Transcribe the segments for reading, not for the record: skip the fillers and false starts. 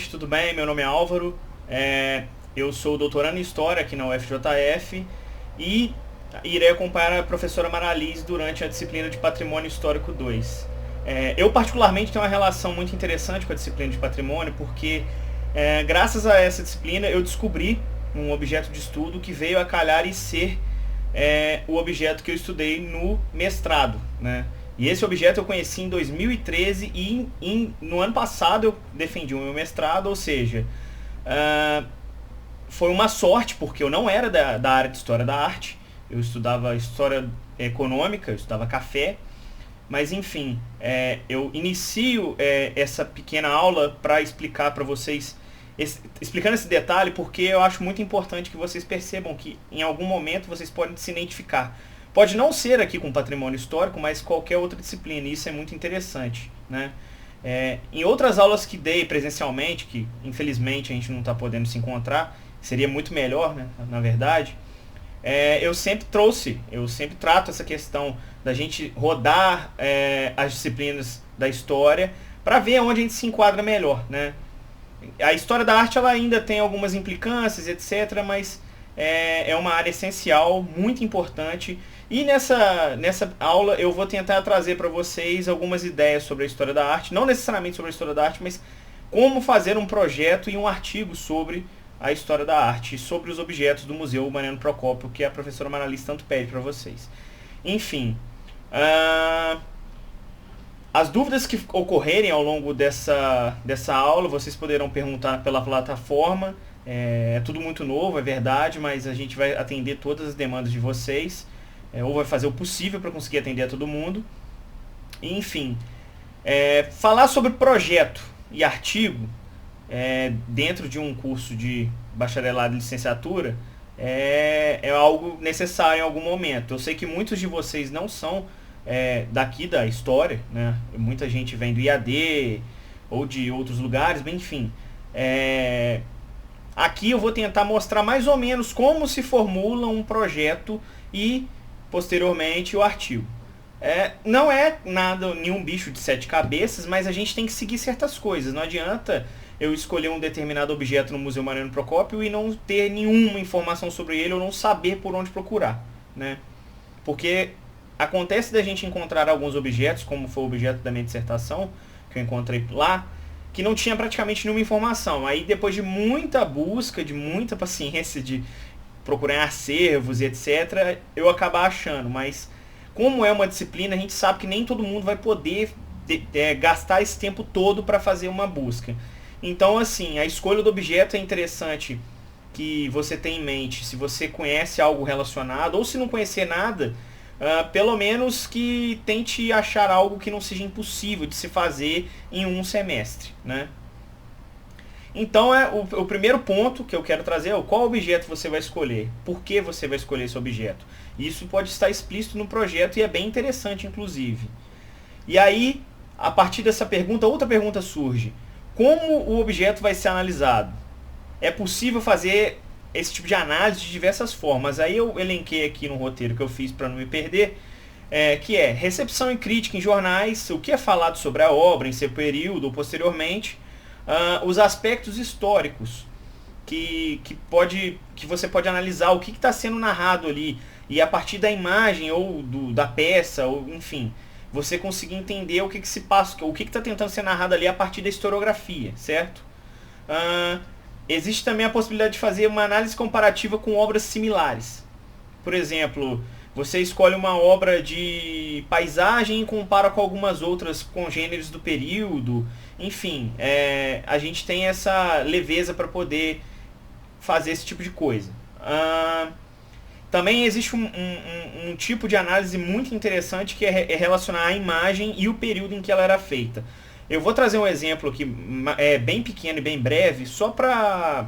Tudo bem? Meu nome é Álvaro, eu sou doutorando em História aqui na UFJF e irei acompanhar a professora Maralice durante a disciplina de Patrimônio Histórico 2. Eu particularmente tenho uma relação muito interessante com a disciplina de Patrimônio porque, graças a essa disciplina, eu descobri um objeto de estudo que veio a calhar e ser o objeto que eu estudei no mestrado, né? E esse objeto eu conheci em 2013 e no ano passado eu defendi o meu mestrado, ou seja, foi uma sorte, porque eu não era da área de História da Arte, eu estudava História Econômica, eu estudava café, mas enfim, eu inicio essa pequena aula para explicar para vocês, explicando esse detalhe, porque eu acho muito importante que vocês percebam que em algum momento vocês podem se identificar. Pode não ser aqui com patrimônio histórico, mas qualquer outra disciplina, e isso é muito interessante, né? Em outras aulas que dei presencialmente, que infelizmente a gente não está podendo se encontrar, seria muito melhor, né, na verdade, eu sempre trato essa questão da gente rodar as disciplinas da história para ver onde a gente se enquadra melhor, né? A história da arte ela ainda tem algumas implicâncias, etc., mas é uma área essencial, muito importante. E nessa aula eu vou tentar trazer para vocês algumas ideias sobre a história da arte, não necessariamente sobre a história da arte, mas como fazer um projeto e um artigo sobre a história da arte, sobre os objetos do Museu Mariano Procópio, que a professora Maralice tanto pede para vocês. Enfim, as dúvidas que ocorrerem ao longo dessa aula, vocês poderão perguntar pela plataforma. É tudo muito novo, é verdade, mas a gente vai atender todas as demandas de vocês, ou vai fazer o possível para conseguir atender a todo mundo. Enfim, falar sobre projeto e artigo dentro de um curso de bacharelado e licenciatura é algo necessário em algum momento. Eu sei que muitos de vocês não são daqui da história, né? Muita gente vem do IAD ou de outros lugares, mas enfim. Aqui eu vou tentar mostrar mais ou menos como se formula um projeto e, posteriormente, o artigo. Não é nada, nenhum bicho de 7 cabeças, mas a gente tem que seguir certas coisas. Não adianta eu escolher um determinado objeto no Museu Mariano Procópio e não ter nenhuma informação sobre ele ou não saber por onde procurar, né? Porque acontece da gente encontrar alguns objetos, como foi o objeto da minha dissertação, que eu encontrei lá, que não tinha praticamente nenhuma informação. Aí depois de muita busca, de muita paciência, de procurar em acervos e etc., eu acabar achando. Mas como é uma disciplina, a gente sabe que nem todo mundo vai poder gastar esse tempo todo para fazer uma busca. Então, assim, a escolha do objeto é interessante que você tenha em mente, se você conhece algo relacionado, ou se não conhecer nada, pelo menos que tente achar algo que não seja impossível de se fazer em um semestre, né? Então, o primeiro ponto que eu quero trazer é qual objeto você vai escolher, por que você vai escolher esse objeto. Isso pode estar explícito no projeto e é bem interessante, inclusive. E aí, a partir dessa pergunta, outra pergunta surge. Como o objeto vai ser analisado? É possível fazer esse tipo de análise de diversas formas. Aí eu elenquei aqui no roteiro que eu fiz para não me perder, que é recepção e crítica em jornais, o que é falado sobre a obra em seu período ou posteriormente, os aspectos históricos que você pode analisar, o que está sendo narrado ali, e a partir da imagem ou da peça, ou enfim, você conseguir entender o que se passa, o que está tentando ser narrado ali a partir da historiografia, certo? Existe também a possibilidade de fazer uma análise comparativa com obras similares. Por exemplo, você escolhe uma obra de paisagem e compara com algumas outras congêneres do período. Enfim, a gente tem essa leveza para poder fazer esse tipo de coisa. Também existe um tipo de análise muito interessante que é relacionar a imagem e o período em que ela era feita. Eu vou trazer um exemplo aqui bem pequeno e bem breve, só para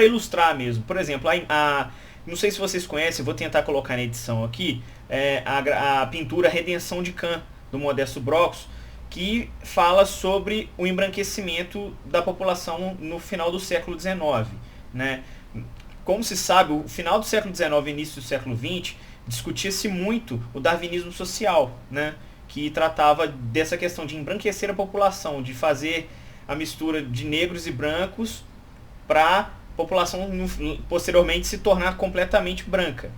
ilustrar mesmo. Por exemplo, não sei se vocês conhecem, vou tentar colocar na edição aqui, a pintura Redenção de Cã, do Modesto Broxo, que fala sobre o embranquecimento da população no final do século XIX, né? Como se sabe, o final do século XIX e início do século XX discutia-se muito o darwinismo social, né? Que tratava dessa questão de embranquecer a população, de fazer a mistura de negros e brancos para a população posteriormente se tornar completamente branca,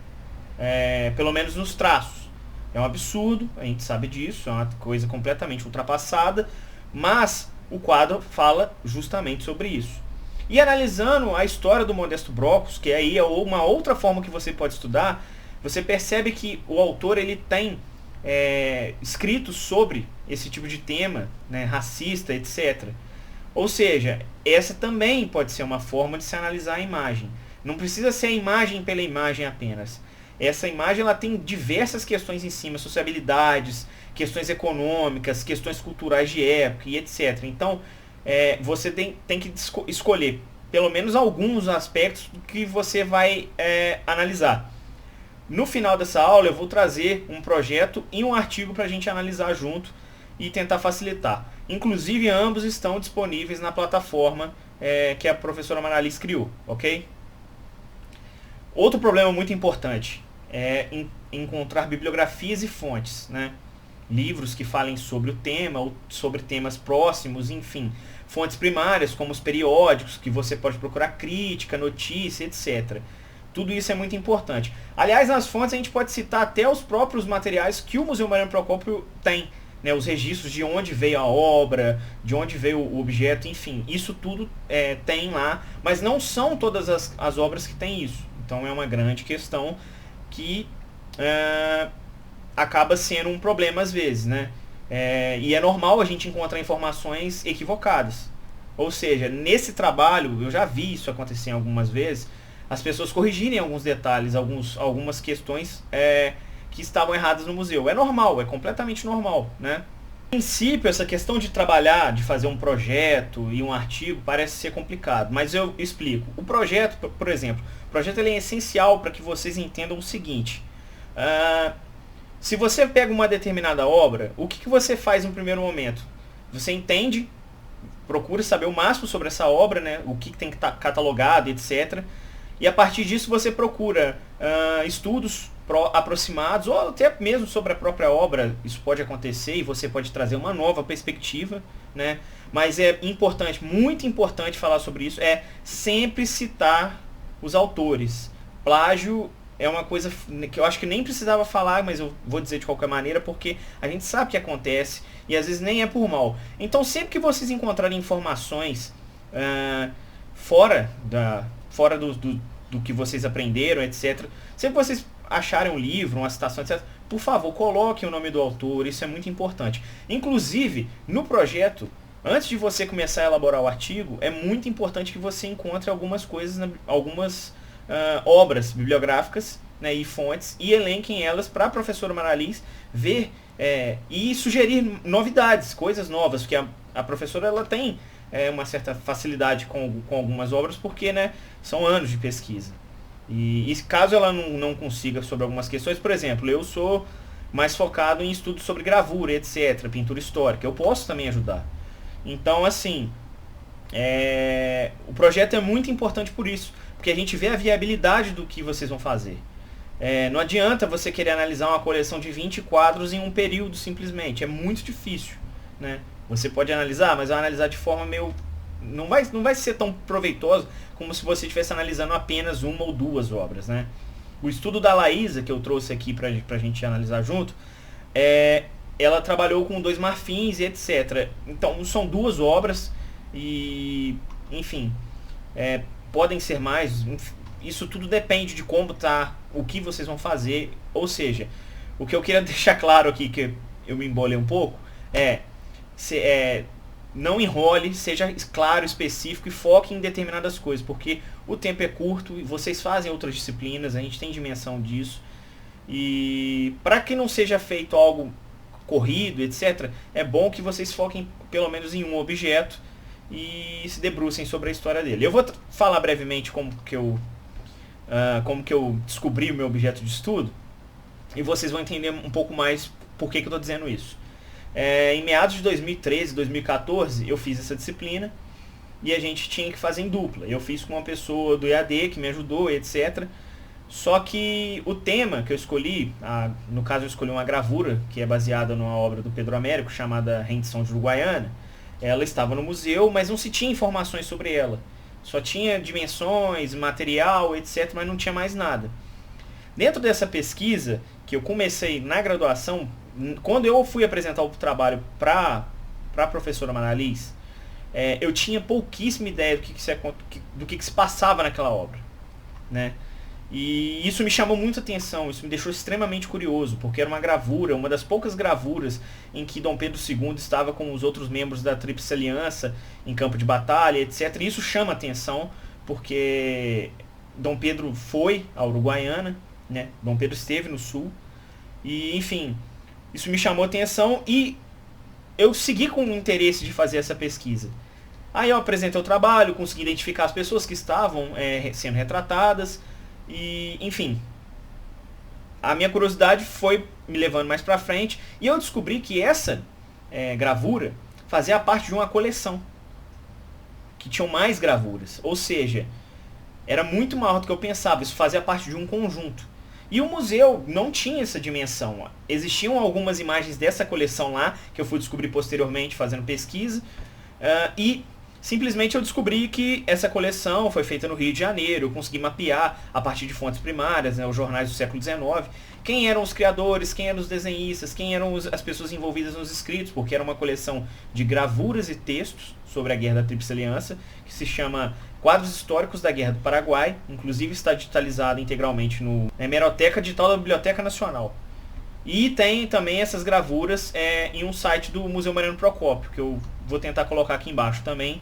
pelo menos nos traços. É um absurdo, a gente sabe disso, é uma coisa completamente ultrapassada, mas o quadro fala justamente sobre isso. E analisando a história do Modesto Brockos, que aí é uma outra forma que você pode estudar, você percebe que o autor ele tem escrito sobre esse tipo de tema, né, racista, etc. Ou seja, essa também pode ser uma forma de se analisar a imagem. Não precisa ser a imagem pela imagem apenas. Essa imagem ela tem diversas questões em cima, sociabilidades, questões econômicas, questões culturais de época e etc. Então, você tem que escolher pelo menos alguns aspectos que você vai analisar. No final dessa aula eu vou trazer um projeto e um artigo para a gente analisar junto e tentar facilitar. Inclusive ambos estão disponíveis na plataforma que a professora Maralis criou, ok? Outro problema muito importante é encontrar bibliografias e fontes, né? Livros que falem sobre o tema ou sobre temas próximos, enfim. Fontes primárias como os periódicos, que você pode procurar crítica, notícia, etc. Tudo isso é muito importante. Aliás, nas fontes a gente pode citar até os próprios materiais que o Museu Mariano Procópio tem, né? Os registros de onde veio a obra, de onde veio o objeto, enfim. Isso tudo tem lá, mas não são todas as obras que têm isso. Então é uma grande questão que acaba sendo um problema às vezes, né? E é normal a gente encontrar informações equivocadas. Ou seja, nesse trabalho, eu já vi isso acontecer algumas vezes, as pessoas corrigirem alguns detalhes, algumas questões que estavam erradas no museu. É normal, é completamente normal, né? No princípio, essa questão de trabalhar, de fazer um projeto e um artigo parece ser complicado, mas eu explico. O projeto, por exemplo, o projeto ele é essencial para que vocês entendam o seguinte. Se você pega uma determinada obra, o que você faz no primeiro momento? Você entende, procura saber o máximo sobre essa obra, né? O que tem que estar catalogado, etc. E a partir disso você procura estudos aproximados, ou até mesmo sobre a própria obra. Isso pode acontecer e você pode trazer uma nova perspectiva, né? Mas é importante, muito importante falar sobre isso, sempre citar os autores. Plágio é uma coisa que eu acho que nem precisava falar, mas eu vou dizer de qualquer maneira, porque a gente sabe que acontece e às vezes nem é por mal. Então sempre que vocês encontrarem informações fora do que vocês aprenderam, etc. Sempre que vocês acharem um livro, uma citação, etc., por favor, coloquem o nome do autor, isso é muito importante. Inclusive, no projeto, antes de você começar a elaborar o artigo, é muito importante que você encontre algumas coisas, algumas obras bibliográficas, né, e fontes, e elenquem elas para a professora Maralis ver e sugerir novidades, coisas novas, porque a professora ela tem uma certa facilidade com algumas obras, porque, né, são anos de pesquisa. E caso ela não consiga sobre algumas questões, por exemplo, eu sou mais focado em estudos sobre gravura, etc., pintura histórica, eu posso também ajudar. Então, assim, o projeto é muito importante por isso, porque a gente vê a viabilidade do que vocês vão fazer. Não adianta você querer analisar uma coleção de 20 quadros em um período, simplesmente, é muito difícil, né? Você pode analisar, mas vai analisar de forma meio... Não vai ser tão proveitoso como se você estivesse analisando apenas uma ou duas obras, né? O estudo da Laísa, que eu trouxe aqui pra gente analisar junto, ela trabalhou com 2 marfins e etc. Então, são 2 obras e, enfim, podem ser mais. Isso tudo depende de como tá, o que vocês vão fazer. Ou seja, o que eu queria deixar claro aqui, que eu me embolei um pouco, não enrole, seja claro, específico e foque em determinadas coisas, porque o tempo é curto e vocês fazem outras disciplinas, a gente tem dimensão disso. E para que não seja feito algo corrido, etc., é bom que vocês foquem pelo menos em um objeto e se debrucem sobre a história dele. Eu vou falar brevemente como que eu descobri o meu objeto de estudo e vocês vão entender um pouco mais por que eu estou dizendo isso. Em meados de 2013, 2014, eu fiz essa disciplina e a gente tinha que fazer em dupla. Eu fiz com uma pessoa do EAD que me ajudou, etc. Só que o tema que eu escolhi, no caso eu escolhi uma gravura que é baseada numa obra do Pedro Américo chamada Rendição de Uruguaiana, ela estava no museu, mas não se tinha informações sobre ela. Só tinha dimensões, material, etc, mas não tinha mais nada. Dentro dessa pesquisa, que eu comecei na graduação, quando eu fui apresentar o trabalho para a professora Manaliz, eu tinha pouquíssima ideia do que se passava naquela obra, né? E isso me chamou muita atenção, isso me deixou extremamente curioso, porque era uma gravura, uma das poucas gravuras em que Dom Pedro II estava com os outros membros da Tríplice Aliança em campo de batalha, etc. E isso chama atenção, porque Dom Pedro foi à Uruguaiana, né? Dom Pedro esteve no sul, e enfim, isso me chamou atenção e eu segui com o interesse de fazer essa pesquisa. Aí eu apresentei o trabalho, consegui identificar as pessoas que estavam sendo retratadas, e enfim, a minha curiosidade foi me levando mais pra frente, e eu descobri que essa gravura fazia parte de uma coleção, que tinham mais gravuras, ou seja, era muito maior do que eu pensava, isso fazia parte de um conjunto. E o museu não tinha essa dimensão. Existiam algumas imagens dessa coleção lá, que eu fui descobrir posteriormente fazendo pesquisa, e simplesmente eu descobri que essa coleção foi feita no Rio de Janeiro. Eu consegui mapear a partir de fontes primárias, né, os jornais do século XIX, quem eram os criadores, quem eram os desenhistas, quem eram as pessoas envolvidas nos escritos, porque era uma coleção de gravuras e textos sobre a Guerra da Tríplice Aliança, que se chama Quadros Históricos da Guerra do Paraguai, inclusive está digitalizado integralmente na Hemeroteca Digital da Biblioteca Nacional. E tem também essas gravuras em um site do Museu Mariano Procópio, que eu vou tentar colocar aqui embaixo também.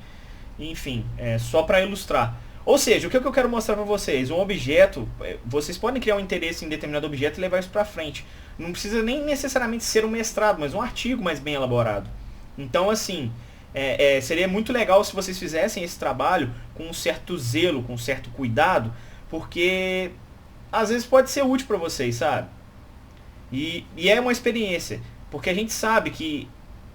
Enfim, só para ilustrar. Ou seja, o que eu quero mostrar para vocês? Um objeto, vocês podem criar um interesse em determinado objeto e levar isso para frente. Não precisa nem necessariamente ser um mestrado, mas um artigo mais bem elaborado. Então, assim, seria muito legal se vocês fizessem esse trabalho com um certo zelo, com um certo cuidado, porque às vezes pode ser útil para vocês, sabe? E é uma experiência, porque a gente sabe que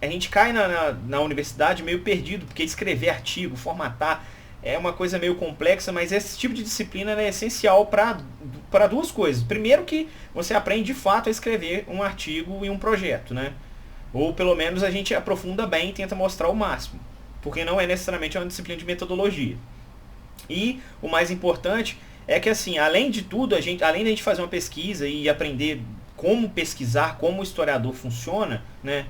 a gente cai na universidade meio perdido, porque escrever artigo, formatar, é uma coisa meio complexa, mas esse tipo de disciplina é essencial para duas coisas. Primeiro, que você aprende de fato a escrever um artigo e um projeto, né? Ou pelo menos a gente aprofunda bem e tenta mostrar o máximo, porque não é necessariamente uma disciplina de metodologia. E o mais importante é que, assim, além de tudo, além de a gente fazer uma pesquisa e aprender como pesquisar, como o historiador funciona, né?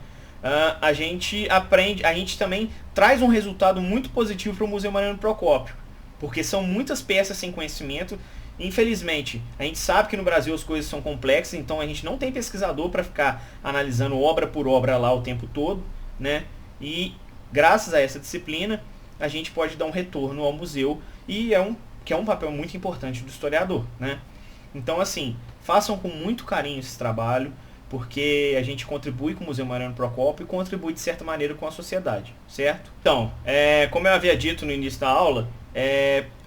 A gente aprende, a gente também traz um resultado muito positivo para o Museu Mariano Procópio, porque são muitas peças sem conhecimento. Infelizmente, a gente sabe que no Brasil as coisas são complexas, então a gente não tem pesquisador para ficar analisando obra por obra lá o tempo todo, né? E graças a essa disciplina, a gente pode dar um retorno ao museu, e que é um papel muito importante do historiador, né? Então, assim, façam com muito carinho esse trabalho, porque a gente contribui com o Museu Mariano Procópio e contribui de certa maneira com a sociedade, certo? Então, como eu havia dito no início da aula,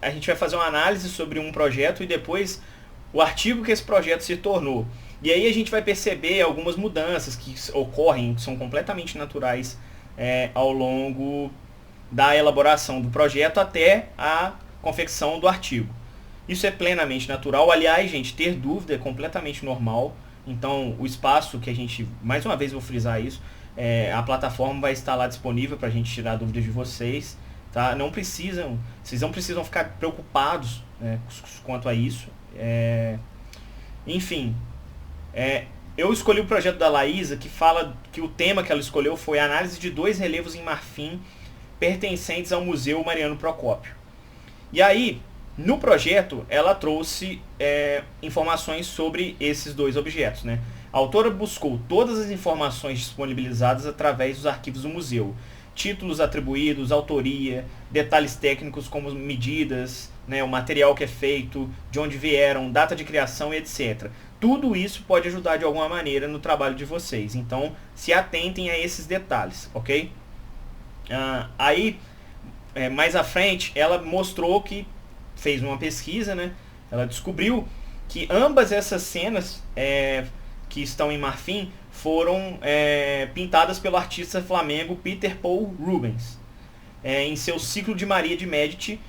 a gente vai fazer uma análise sobre um projeto e depois o artigo que esse projeto se tornou. E aí a gente vai perceber algumas mudanças que ocorrem, que são completamente naturais ao longo da elaboração do projeto até a confecção do artigo. Isso é plenamente natural. Aliás, gente, ter dúvida é completamente normal. Então, o espaço que a gente, mais uma vez vou frisar isso, a plataforma vai estar lá disponível para a gente tirar dúvidas de vocês, tá? Vocês não precisam ficar preocupados, né, quanto a isso. Enfim, eu escolhi o projeto da Laísa, que fala que o tema que ela escolheu foi a análise de 2 relevos em marfim pertencentes ao Museu Mariano Procópio. E aí, no projeto, ela trouxe informações sobre esses 2 objetos, né? A autora buscou todas as informações disponibilizadas através dos arquivos do museu. Títulos atribuídos, autoria, detalhes técnicos como medidas, né, o material que é feito, de onde vieram, data de criação e etc. Tudo isso pode ajudar de alguma maneira no trabalho de vocês. Então, se atentem a esses detalhes, ok? Aí, mais à frente, ela mostrou que fez uma pesquisa, né? Ela descobriu que ambas essas cenas que estão em marfim foram pintadas pelo artista flamengo Peter Paul Rubens em seu Ciclo de Maria de Médici,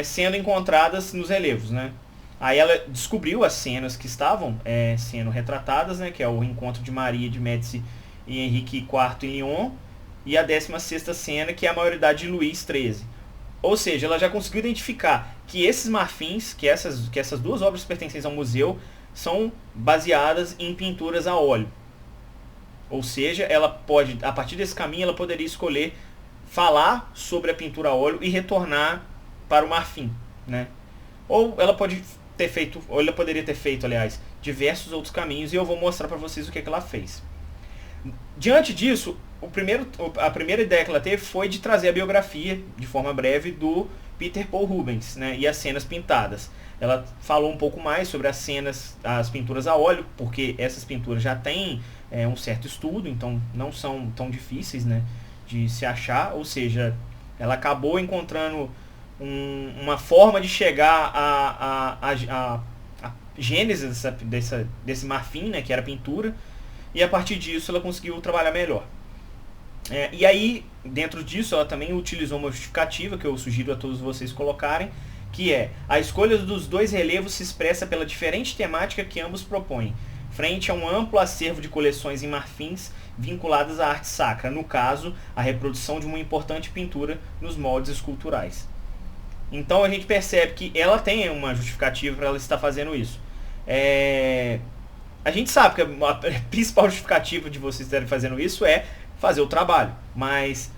sendo encontradas nos relevos, né? Aí ela descobriu as cenas que estavam sendo retratadas, né? Que é o encontro de Maria de Médici e Henrique IV em Lyon, e a 16ª cena, que é a maioridade de Luís XIII. Ou seja, ela já conseguiu identificar que esses marfins, que essas duas obras pertencentes ao museu, são baseadas em pinturas a óleo. Ou seja, ela pode, a partir desse caminho, ela poderia escolher falar sobre a pintura a óleo e retornar para o marfim, né? Ou ela poderia ter feito, aliás, diversos outros caminhos, e eu vou mostrar para vocês o que ela fez. Diante disso, a primeira ideia que ela teve foi de trazer a biografia, de forma breve, do Peter Paul Rubens, né, e as cenas pintadas. Ela falou um pouco mais sobre as pinturas a óleo, porque essas pinturas já têm um certo estudo, então não são tão difíceis, né, de se achar. Ou seja, ela acabou encontrando uma forma de chegar à gênese desse marfim, né, que era a pintura, e a partir disso ela conseguiu trabalhar melhor. E aí, dentro disso, ela também utilizou uma justificativa que eu sugiro a todos vocês colocarem, que é: a escolha dos dois relevos se expressa pela diferente temática que ambos propõem, frente a um amplo acervo de coleções em marfins vinculadas à arte sacra, no caso, a reprodução de uma importante pintura nos moldes esculturais. Então a gente percebe que ela tem uma justificativa para ela estar fazendo isso. A gente sabe que a principal justificativa de vocês estarem fazendo isso é fazer o trabalho, mas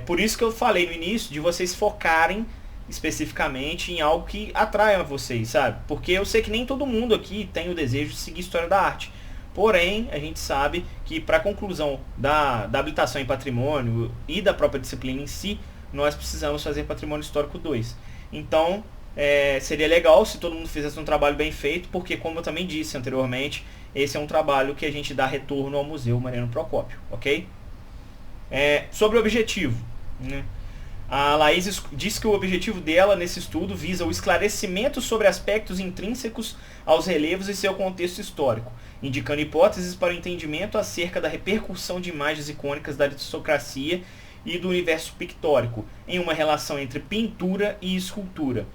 por isso que eu falei no início de vocês focarem especificamente em algo que atraia vocês, sabe? Porque eu sei que nem todo mundo aqui tem o desejo de seguir história da arte. Porém, a gente sabe que para a conclusão da habilitação em patrimônio e da própria disciplina em si, nós precisamos fazer patrimônio histórico 2. Então, seria legal se todo mundo fizesse um trabalho bem feito, porque, como eu também disse anteriormente, esse é um trabalho que a gente dá retorno ao Museu Mariano Procópio, ok? Sobre o objetivo, né? A Laís diz que o objetivo dela nesse estudo visa o esclarecimento sobre aspectos intrínsecos aos relevos e seu contexto histórico, indicando hipóteses para o entendimento acerca da repercussão de imagens icônicas da aristocracia e do universo pictórico, em uma relação entre pintura e escultura.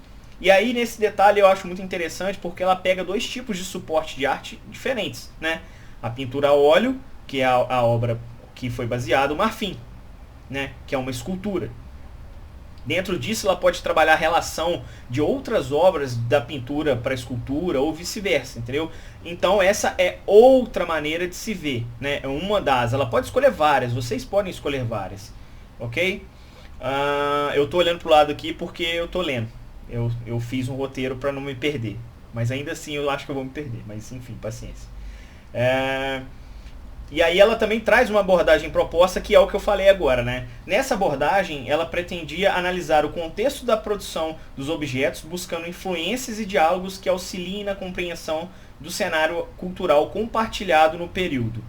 E aí, nesse detalhe, eu acho muito interessante, porque ela pega dois tipos de suporte de arte diferentes, né? A pintura a óleo, que é a obra que foi baseada, o marfim, né? Que é uma escultura. Dentro disso, ela pode trabalhar a relação de outras obras da pintura para a escultura ou vice-versa, entendeu? Então, essa é outra maneira de se ver, né? É uma das. Ela pode escolher várias, vocês podem escolher várias, ok? Eu estou olhando para o lado aqui porque eu estou lendo. Eu fiz um roteiro para não me perder, mas ainda assim eu acho que eu vou me perder, mas enfim, paciência. E aí ela também traz uma abordagem proposta, que é o que eu falei agora, né? Nessa abordagem, ela pretendia analisar o contexto da produção dos objetos, buscando influências e diálogos que auxiliem na compreensão do cenário cultural compartilhado no período.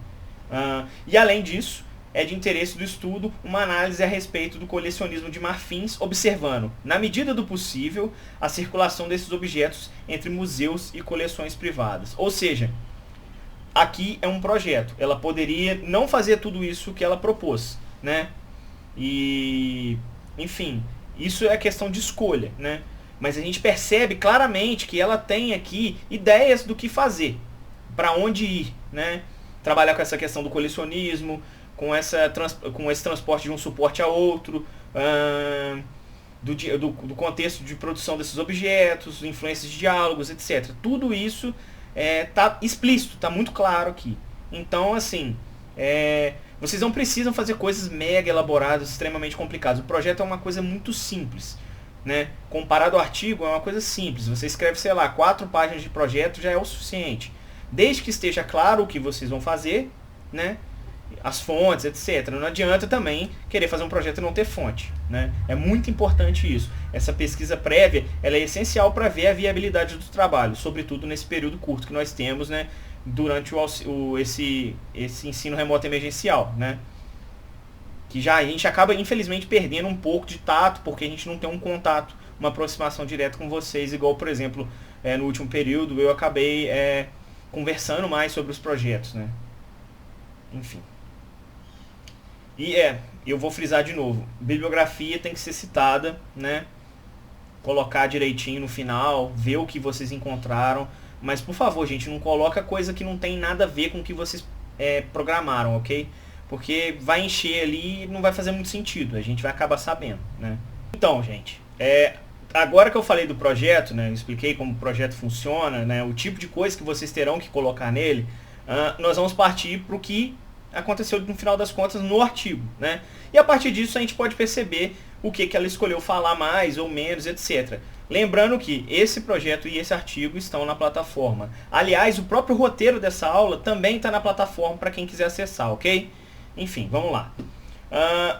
E além disso, é de interesse do estudo uma análise a respeito do colecionismo de marfins, observando, na medida do possível, a circulação desses objetos entre museus e coleções privadas. Ou seja, aqui é um projeto. Ela poderia não fazer tudo isso que ela propôs, né? E, enfim, isso é questão de escolha, né? Mas a gente percebe claramente que ela tem aqui ideias do que fazer, para onde ir, né? Trabalhar com essa questão do colecionismo, com esse transporte de um suporte a outro, do contexto de produção desses objetos, influências de diálogos, etc. Tudo isso tá explícito, tá muito claro aqui. Então, assim, vocês não precisam fazer coisas mega elaboradas, extremamente complicadas. O projeto é uma coisa muito simples, né? Comparado ao artigo, é uma coisa simples. Você escreve, sei lá, 4 páginas de projeto, já é o suficiente. Desde que esteja claro o que vocês vão fazer, né? As fontes, etc. Não adianta também querer fazer um projeto e não ter fonte, né? É muito importante isso. Essa pesquisa prévia, ela é essencial para ver a viabilidade do trabalho, sobretudo nesse período curto que nós temos, né, durante esse ensino remoto emergencial, né? Que já a gente acaba, infelizmente, perdendo um pouco de tato, porque a gente não tem um contato, uma aproximação direta com vocês, igual, por exemplo, no último período eu acabei conversando mais sobre os projetos, né? Enfim. E eu vou frisar de novo, bibliografia tem que ser citada, né? Colocar direitinho no final, ver o que vocês encontraram, mas por favor, gente, não coloca coisa que não tem nada a ver com o que vocês programaram, ok? porque vai encher ali e não vai fazer muito sentido, a gente vai acabar sabendo, né? Então, gente, agora que eu falei do projeto, né, eu expliquei como o projeto funciona, né, o tipo de coisa que vocês terão que colocar nele, nós vamos partir para o que aconteceu no final das contas no artigo, né? E a partir disso a gente pode perceber o que ela escolheu falar mais ou menos, etc. Lembrando que esse projeto e esse artigo estão na plataforma. Aliás, o próprio roteiro dessa aula também está na plataforma para quem quiser acessar, ok? Enfim, vamos lá.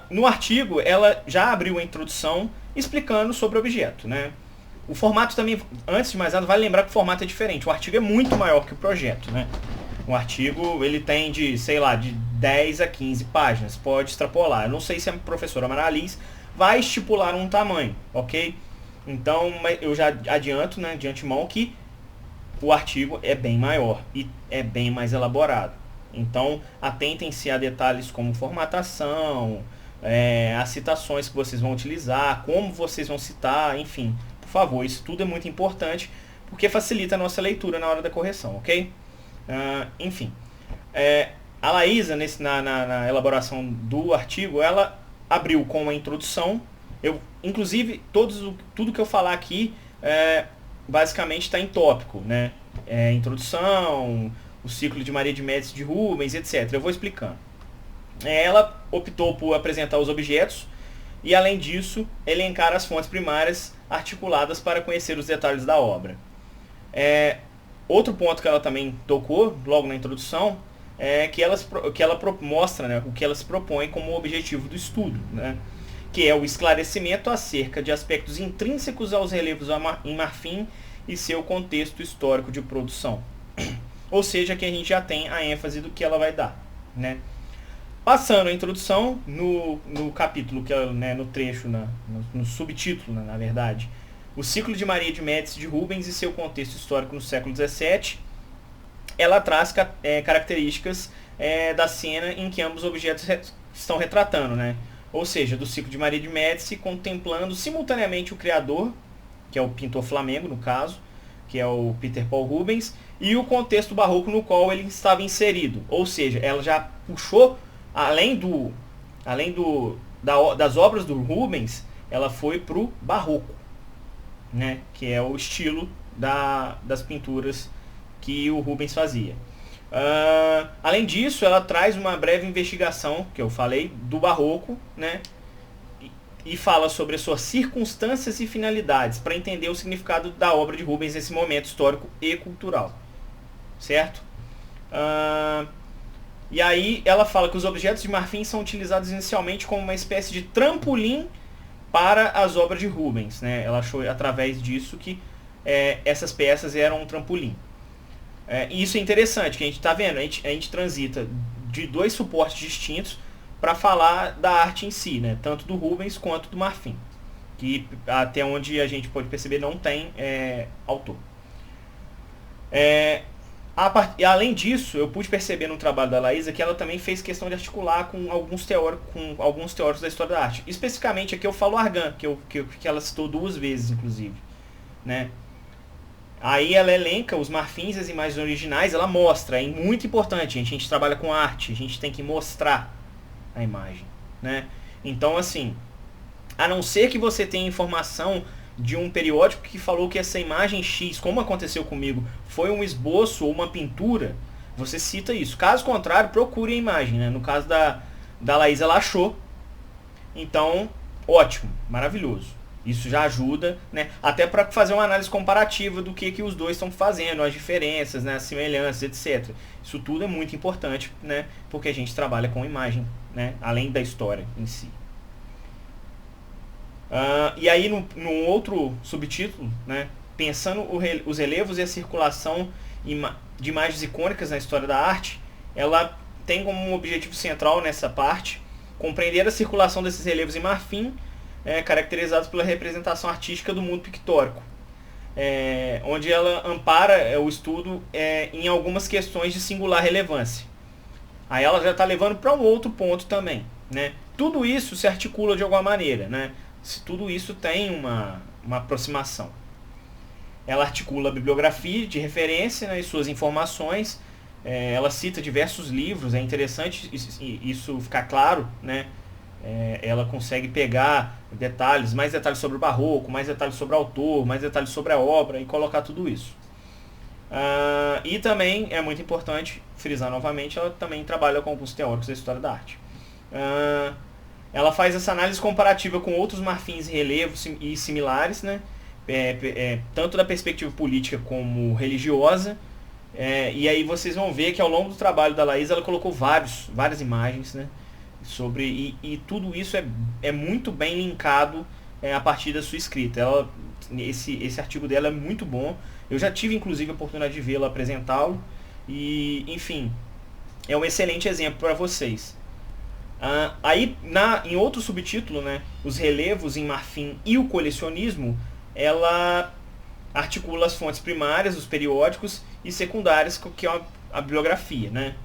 No artigo, ela já abriu a introdução explicando sobre o objeto, né? O formato também, antes de mais nada, vale lembrar que o formato é diferente. O artigo é muito maior que o projeto, né? O artigo, ele tem de, sei lá, de 10 a 15 páginas, pode extrapolar. Eu não sei se a professora Maraliz vai estipular um tamanho, ok? Então, eu já adianto, né, de antemão, que o artigo é bem maior e é bem mais elaborado. Então, atentem-se a detalhes como formatação, as citações que vocês vão utilizar, como vocês vão citar, enfim. Por favor, isso tudo é muito importante, porque facilita a nossa leitura na hora da correção, ok? Enfim, a Laísa, na elaboração do artigo, ela abriu com uma introdução. Inclusive, tudo que eu falar aqui basicamente está em tópico, né? Introdução, o ciclo de Maria de Médici de Rubens, etc. Eu vou explicando. Ela optou por apresentar os objetos e, além disso, elencar as fontes primárias articuladas para conhecer os detalhes da obra. Outro ponto que ela também tocou, logo na introdução, é que ela mostra, né, o que ela se propõe como objetivo do estudo, né, que é o esclarecimento acerca de aspectos intrínsecos aos relevos em marfim e seu contexto histórico de produção. Ou seja, aqui a gente já tem a ênfase do que ela vai dar, né? Passando a introdução, no capítulo, no trecho, no subtítulo, na verdade, o ciclo de Maria de Médici de Rubens e seu contexto histórico no século XVII, ela traz características da cena em que ambos os objetos estão retratando, né? Ou seja, do ciclo de Maria de Médici, contemplando simultaneamente o criador, que é o pintor flamengo, no caso, que é o Peter Paul Rubens, e o contexto barroco no qual ele estava inserido. Ou seja, ela já puxou, das obras do Rubens, ela foi para o barroco, né, que é o estilo das pinturas que o Rubens fazia. Além disso, ela traz uma breve investigação, que eu falei, do barroco, né, e fala sobre as suas circunstâncias e finalidades, para entender o significado da obra de Rubens nesse momento histórico e cultural. Certo? E aí ela fala que os objetos de marfim são utilizados inicialmente como uma espécie de trampolim para as obras de Rubens, né? Ela achou através disso que essas peças eram um trampolim. E isso é interessante, que a gente está vendo, a gente transita de dois suportes distintos para falar da arte em si, né? Tanto do Rubens quanto do marfim, que até onde a gente pode perceber não tem autor. Além disso, eu pude perceber no trabalho da Laísa que ela também fez questão de articular com alguns teóricos da história da arte. Especificamente aqui eu falo Argan, que ela citou 2 vezes, inclusive, né? Aí ela elenca os marfins e as imagens originais, ela mostra, é muito importante, a gente trabalha com arte, a gente tem que mostrar a imagem, né? Então, assim, a não ser que você tenha informação de um periódico que falou que essa imagem X, como aconteceu comigo, foi um esboço ou uma pintura, você cita isso. Caso contrário, procure a imagem, né? No caso da Laís, ela achou. Então, ótimo, maravilhoso. Isso já ajuda, né? Até para fazer uma análise comparativa do que os dois estão fazendo, as diferenças, né? As semelhanças, etc. Isso tudo é muito importante, né? Porque a gente trabalha com imagem, né? Além da história em si. E aí, num outro subtítulo, né? Pensando os relevos e a circulação de imagens icônicas na história da arte, ela tem como um objetivo central nessa parte compreender a circulação desses relevos em marfim, caracterizados pela representação artística do mundo pictórico, onde ela ampara o estudo em algumas questões de singular relevância. Aí ela já está levando para um outro ponto também, né? Tudo isso se articula de alguma maneira, né? Tudo isso tem uma aproximação. Ela articula a bibliografia de referência, né, e suas informações ela cita diversos livros, é interessante isso ficar claro, né? Ela consegue pegar mais detalhes sobre o barroco, mais detalhes sobre o autor, mais detalhes sobre a obra e colocar tudo isso. E também é muito importante frisar novamente, ela também trabalha com alguns teóricos da história da arte. Ela faz essa análise comparativa com outros marfins e relevos e similares, né? Tanto da perspectiva política como religiosa. E aí vocês vão ver que ao longo do trabalho da Laís ela colocou várias imagens, né? E tudo isso é muito bem linkado a partir da sua escrita. Esse artigo dela é muito bom. Eu já tive inclusive a oportunidade de vê-la apresentá-lo. E, enfim, é um excelente exemplo para vocês. Aí, em outro subtítulo, né, os relevos em marfim e o colecionismo, ela articula as fontes primárias, os periódicos, e secundárias, que é a bibliografia. Né?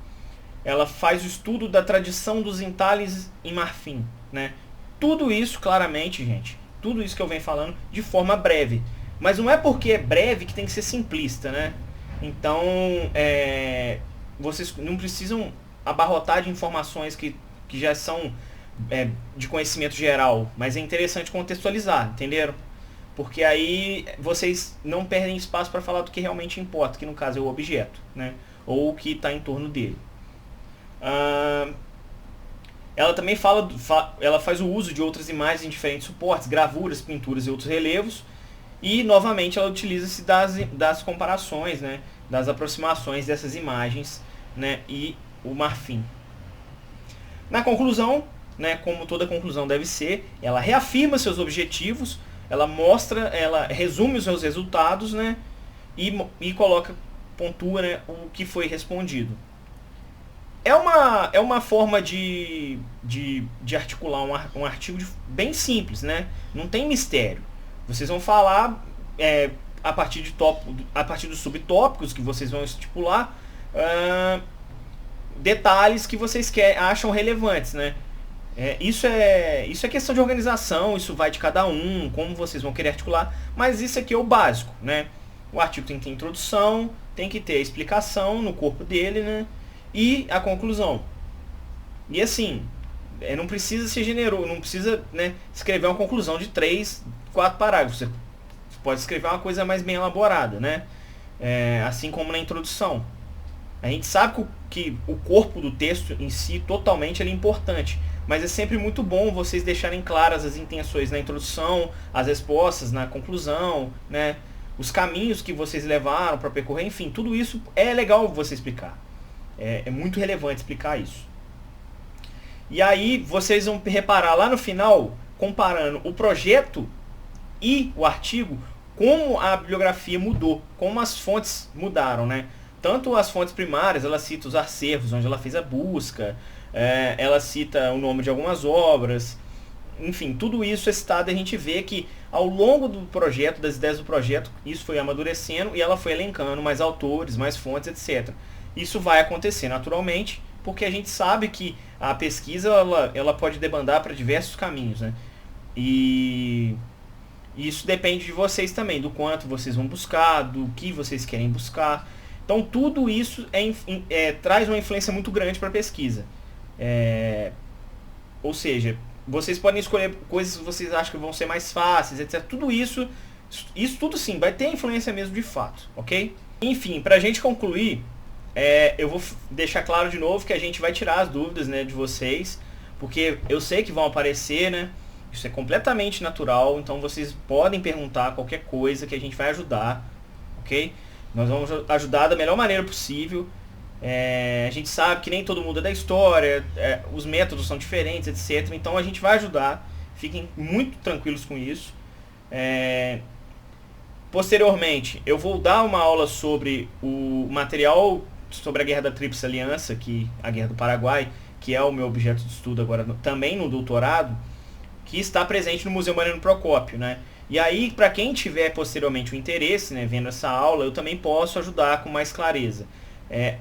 Ela faz o estudo da tradição dos entalhes em marfim. Né? Tudo isso, claramente, gente, tudo isso que eu venho falando, de forma breve. Mas não é porque é breve que tem que ser simplista. Né? Então, vocês não precisam abarrotar de informações que já são de conhecimento geral, mas é interessante contextualizar, entenderam? Porque aí vocês não perdem espaço para falar do que realmente importa, que no caso é o objeto, né? Ou o que está em torno dele. Ela também ela faz o uso de outras imagens em diferentes suportes, gravuras, pinturas e outros relevos, e novamente ela utiliza-se das comparações, né? Das aproximações dessas imagens, né? E o marfim. Na conclusão, né, como toda conclusão deve ser, ela reafirma seus objetivos, ela resume os seus resultados, né, e pontua, né, o que foi respondido. É uma forma de articular um artigo bem simples, né? Não tem mistério. Vocês vão falar a partir dos subtópicos que vocês vão estipular, detalhes que vocês acham relevantes, né? Isso é questão de organização, isso vai de cada um, como vocês vão querer articular, mas isso aqui é o básico, né? O artigo tem que ter introdução, tem que ter a explicação no corpo dele, né? E a conclusão. E assim, não precisa ser generoso, não precisa, né, escrever uma conclusão de 3, 4 parágrafos. Você pode escrever uma coisa mais bem elaborada, né? Assim como na introdução. A gente sabe que o corpo do texto em si, totalmente, ele é importante. Mas é sempre muito bom vocês deixarem claras as intenções na introdução, as respostas na conclusão, né? Os caminhos que vocês levaram para percorrer, enfim, tudo isso é legal você explicar. É muito relevante explicar isso. E aí vocês vão reparar lá no final, comparando o projeto e o artigo, como a bibliografia mudou, como as fontes mudaram, né? Tanto as fontes primárias, ela cita os acervos, onde ela fez a busca, ela cita o nome de algumas obras, enfim, tudo isso é citado e a gente vê que ao longo do projeto, das ideias do projeto, isso foi amadurecendo e ela foi elencando mais autores, mais fontes, etc. Isso vai acontecer naturalmente, porque a gente sabe que a pesquisa ela pode debandar para diversos caminhos, né? E isso depende de vocês também, do quanto vocês vão buscar, do que vocês querem buscar. Então tudo isso traz uma influência muito grande para a pesquisa. Ou seja, vocês podem escolher coisas que vocês acham que vão ser mais fáceis, etc. Tudo isso tudo sim, vai ter influência mesmo de fato, ok? Enfim, para a gente concluir, eu vou deixar claro de novo que a gente vai tirar as dúvidas, né, de vocês, porque eu sei que vão aparecer, né? Isso é completamente natural, então vocês podem perguntar qualquer coisa que a gente vai ajudar, ok? Nós vamos ajudar da melhor maneira possível. A gente sabe que nem todo mundo é da história, os métodos são diferentes, etc. Então a gente vai ajudar, fiquem muito tranquilos com isso. Posteriormente, eu vou dar uma aula sobre o material sobre a Guerra da Tríplice Aliança, a Guerra do Paraguai, que é o meu objeto de estudo agora também no doutorado, que está presente no Museu Mariano Procópio, né? E aí, para quem tiver posteriormente o interesse, né, vendo essa aula, eu também posso ajudar com mais clareza.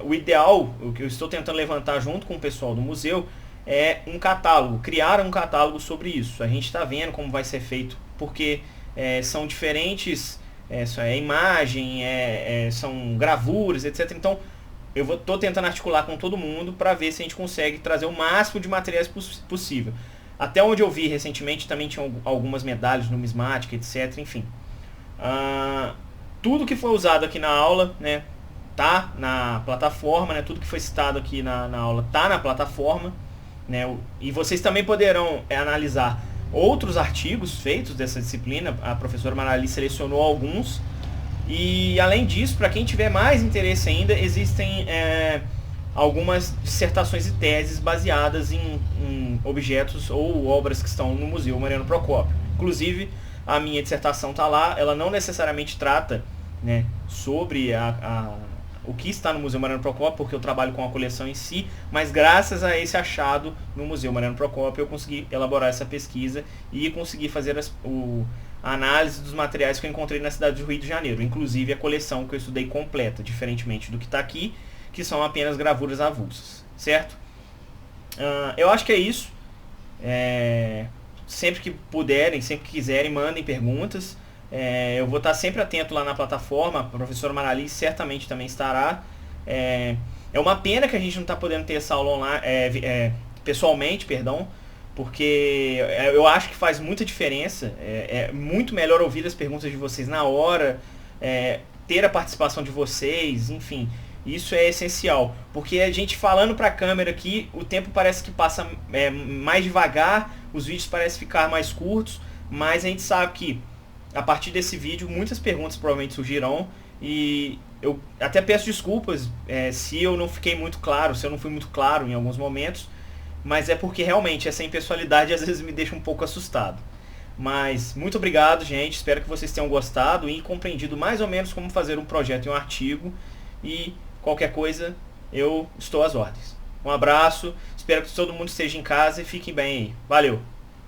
O ideal, o que eu estou tentando levantar junto com o pessoal do museu, é um catálogo, criar um catálogo sobre isso. A gente está vendo como vai ser feito, porque são diferentes, imagem, são gravuras, etc. Então, tô tentando articular com todo mundo para ver se a gente consegue trazer o máximo de materiais possível. Até onde eu vi recentemente também tinha algumas medalhas numismática, etc. Enfim. Tudo que foi usado aqui na aula, né, tá na plataforma, né, tudo que foi citado aqui na aula tá na plataforma, né, e vocês também poderão analisar outros artigos feitos dessa disciplina. A professora Marali selecionou alguns. E além disso, para quem tiver mais interesse ainda, existem algumas dissertações e teses baseadas em objetos ou obras que estão no Museu Mariano Procópio. Inclusive, a minha dissertação está lá. Ela não necessariamente trata, né, sobre o que está no Museu Mariano Procópio, porque eu trabalho com a coleção em si, mas graças a esse achado no Museu Mariano Procópio eu consegui elaborar essa pesquisa e consegui fazer a análise dos materiais que eu encontrei na cidade do Rio de Janeiro, inclusive a coleção que eu estudei completa, diferentemente do que está aqui, que são apenas gravuras avulsas, certo? Eu acho que é isso. Sempre que puderem, sempre que quiserem, mandem perguntas. Eu vou estar sempre atento lá na plataforma. A professora Marali certamente também estará. É uma pena que a gente não está podendo ter essa aula online, pessoalmente, perdão, porque eu acho que faz muita diferença. É muito melhor ouvir as perguntas de vocês na hora, ter a participação de vocês, enfim, isso é essencial, porque a gente falando para a câmera aqui, o tempo parece que passa mais devagar, os vídeos parecem ficar mais curtos, mas a gente sabe que a partir desse vídeo muitas perguntas provavelmente surgirão, e eu até peço desculpas se eu não fiquei muito claro, se eu não fui muito claro em alguns momentos, mas é porque realmente essa impessoalidade às vezes me deixa um pouco assustado. Mas muito obrigado, gente, espero que vocês tenham gostado e compreendido mais ou menos como fazer um projeto e um artigo, e qualquer coisa eu estou às ordens. Um abraço, espero que todo mundo esteja em casa e fiquem bem aí. Valeu!